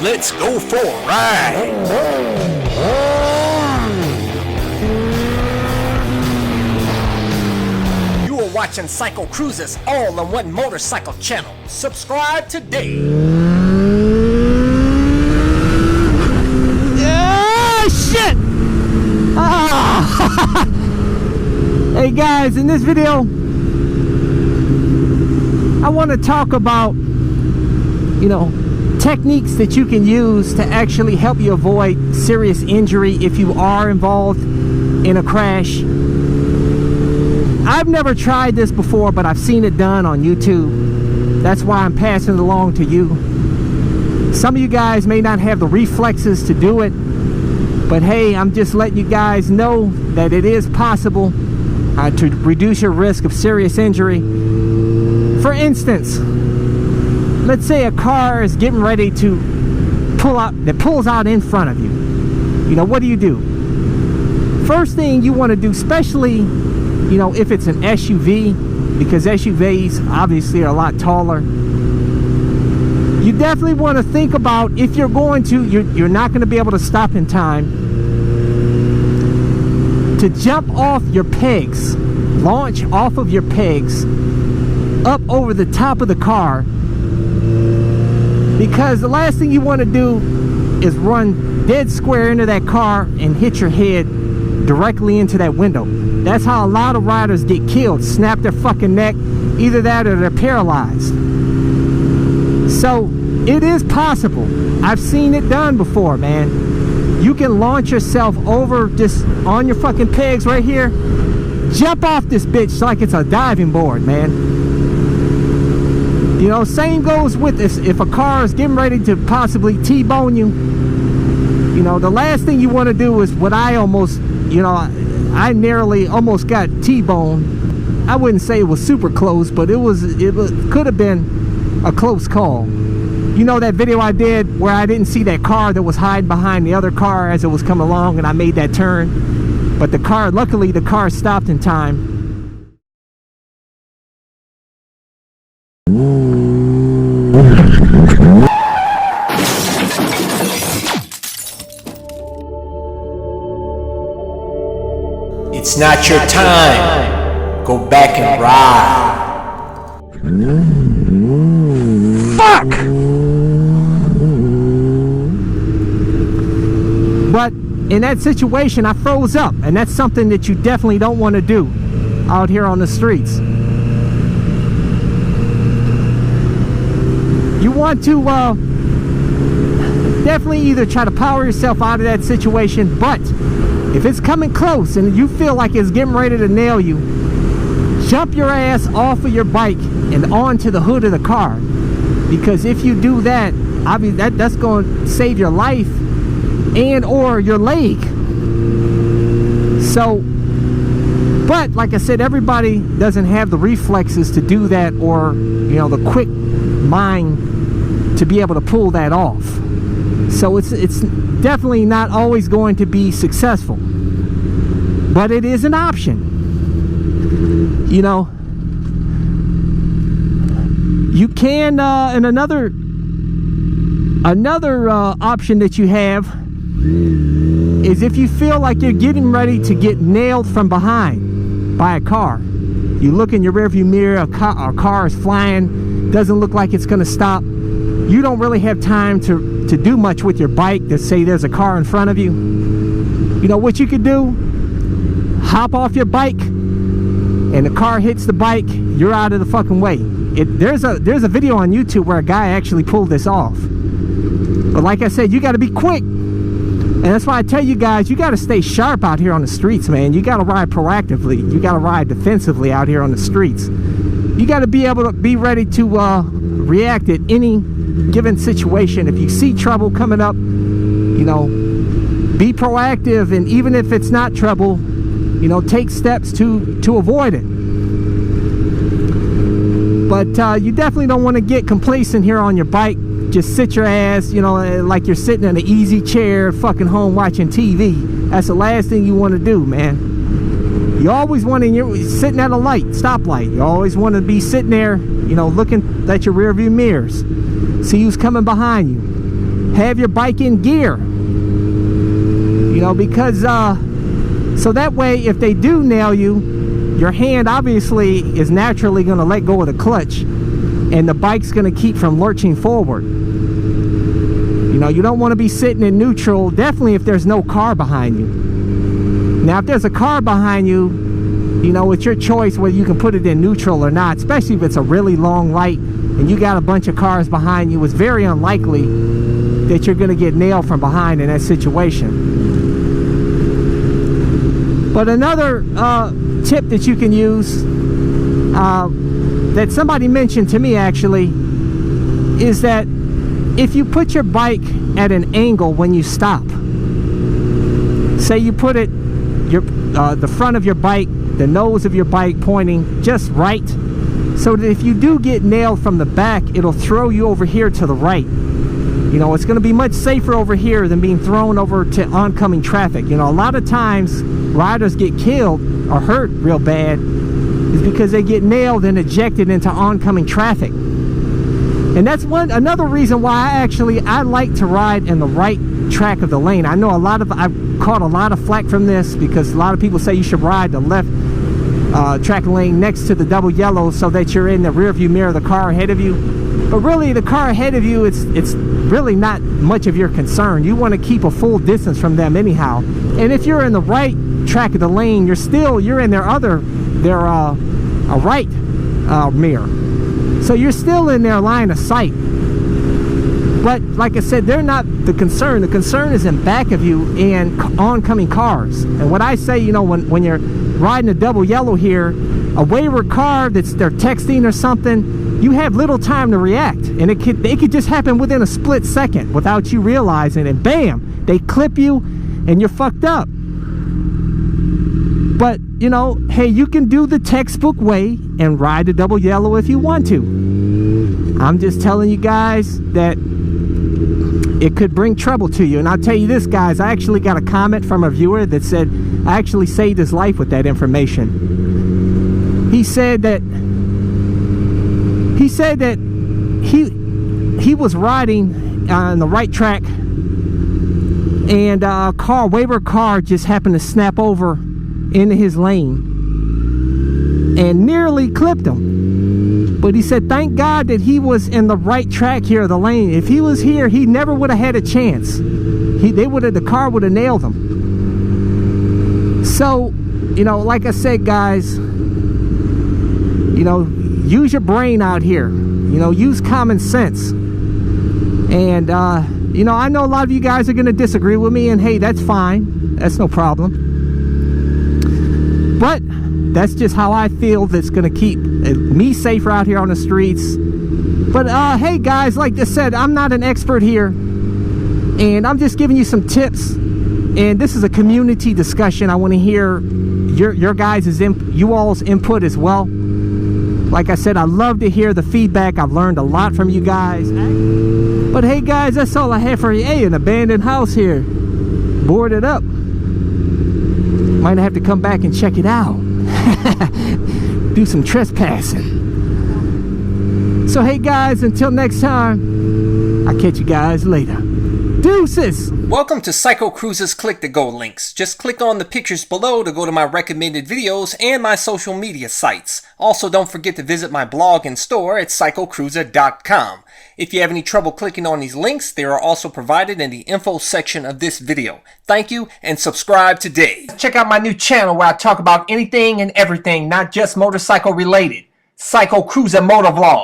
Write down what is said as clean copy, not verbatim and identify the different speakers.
Speaker 1: Let's go for a ride. You are watching CycleCruza's all-in-one motorcycle channel. Subscribe today.
Speaker 2: Yeah, shit! Ah. Hey guys, in this video, I want to talk about, techniques that you can use to actually help you avoid serious injury if you are involved in a crash. I've never tried this before, but I've seen it done on YouTube. That's why I'm passing it along to you. Some of you guys may not have the reflexes to do it, but hey, I'm just letting you guys know that it is possible to reduce your risk of serious injury. For instance, let's say a car is getting ready to pulls out in front of you. What do? First thing you want to do, especially, if it's an SUV, because SUVs obviously are a lot taller, you definitely want to think about if you're going to, you're not going to be able to stop in time, to jump off your pegs, launch off of your pegs, up over the top of the car. Because the last thing you want to do is run dead square into that car and hit your head directly into that window. That's how a lot of riders get killed, snap their fucking neck, either that or they're paralyzed. So it is possible. I've seen it done before, man. You can launch yourself over just on your fucking pegs right here, jump off this bitch like it's a diving board, man. Same goes with this. If a car is getting ready to possibly T-bone you, the last thing you want to do is what I almost, I nearly almost got T-boned. I wouldn't say it was super close, but it could have been a close call. That video I did where I didn't see that car that was hiding behind the other car as it was coming along, and I made that turn, but luckily the car stopped in time.
Speaker 1: It's not your time. Go back and ride. Fuck!
Speaker 2: But in that situation, I froze up, and that's something that you definitely don't want to do out here on the streets. You want to definitely either try to power yourself out of that situation, but if it's coming close and you feel like it's getting ready to nail you, jump your ass off of your bike and onto the hood of the car. Because if you do that, that's going to save your life and or your leg. So, but like I said, everybody doesn't have the reflexes to do that, or the quick mind to be able to pull that off. So it's definitely not always going to be successful, but it is an option. You can and another option that you have is if you feel like you're getting ready to get nailed from behind by a car. You look in your rearview mirror, a car is flying, doesn't look like it's going to stop. You don't really have time to do much with your bike to say there's a car in front of you. What you could do? Hop off your bike, and the car hits the bike, you're out of the fucking way. There's a video on YouTube where a guy actually pulled this off. But like I said, you got to be quick. And that's why I tell you guys, you got to stay sharp out here on the streets, man. You got to ride proactively. You got to ride defensively out here on the streets. You got to be able to be ready to react at any given situation. If you see trouble coming up, be proactive, and even if it's not trouble, take steps to avoid it. But you definitely don't want to get complacent here on your bike. Just sit your ass, like you're sitting in an easy chair fucking home watching TV. That's the last thing you want to do, man. You always want to, you're sitting at a light, stoplight, you always want to be sitting there, you know, looking at your rear view mirrors, see who's coming behind you. have your bike in gear. You know, because so that way if they do nail you, your hand obviously is naturally going to let go of the clutch, and the bike's going to keep from lurching forward. You know, you don't want to be sitting in neutral, definitely if there's no car behind you. Now, if there's a car behind you, you know, it's your choice whether you can put it in neutral or not, especially if it's a really long light and you got a bunch of cars behind you. It's very unlikely that you're going to get nailed from behind in that situation. But another tip that you can use, that somebody mentioned to me actually, is that if you put your bike at an angle when you stop, say you put it, the front of your bike, the nose of your bike pointing just right, so that if you do get nailed from the back, it'll throw you over here to the right. You know, it's going to be much safer over here than being thrown over to oncoming traffic. You know, a lot of times riders get killed or hurt real bad is because they get nailed and ejected into oncoming traffic. And that's another reason why I like to ride in the right track of the lane. I know I've caught a lot of flack from this, because a lot of people say you should ride the left track lane next to the double yellow so that you're in the rear view mirror of the car ahead of you. But really, the car ahead of you, it's really not much of your concern. You want to keep a full distance from them anyhow. And if you're in the right track of the lane, you're in their right mirror. So you're still in their line of sight. But like I said, they're not the concern. The concern is in back of you and oncoming cars. And what I say, you know, when you're riding a double yellow here, a wayward car they're texting or something, you have little time to react. And it could just happen within a split second without you realizing it. Bam! They clip you and you're fucked up. But, you know, hey, you can do the textbook way and ride the double yellow if you want to. I'm just telling you guys that it could bring trouble to you. And I'll tell you this, guys, I actually got a comment from a viewer that said I actually saved his life with that information. He said that he was riding on the right track, and a wayward car just happened to snap over into his lane and nearly clipped him. But he said, thank God that he was in the right track here of the lane. If he was here, he never would have had a chance. The car would have nailed him. So, you know, like I said, guys, you know, use your brain out here. You know, use common sense. And, you know, I know a lot of you guys are going to disagree with me, and hey, that's fine. That's no problem. But that's just how I feel that's going to keep me safer out here on the streets. But hey guys, like I said, I'm not an expert here, and I'm just giving you some tips, and this is a community discussion. I want to hear your guys' you all's input as well. Like I said, I love to hear the feedback. I've learned a lot from you guys. But hey guys, that's all I have for you. Hey, an abandoned house here, boarded up. Might have to come back and check it out. Do some trespassing. So hey guys, until next time, I'll catch you guys later. Deuces!
Speaker 1: Welcome to CycleCruza's Click to Go links. Just click on the pictures below to go to my recommended videos and my social media sites. Also, don't forget to visit my blog and store at CycleCruza.com. If you have any trouble clicking on these links, they are also provided in the info section of this video. Thank you, and subscribe today. Check out my new channel where I talk about anything and everything, not just motorcycle related. CycleCruza MotoVlog.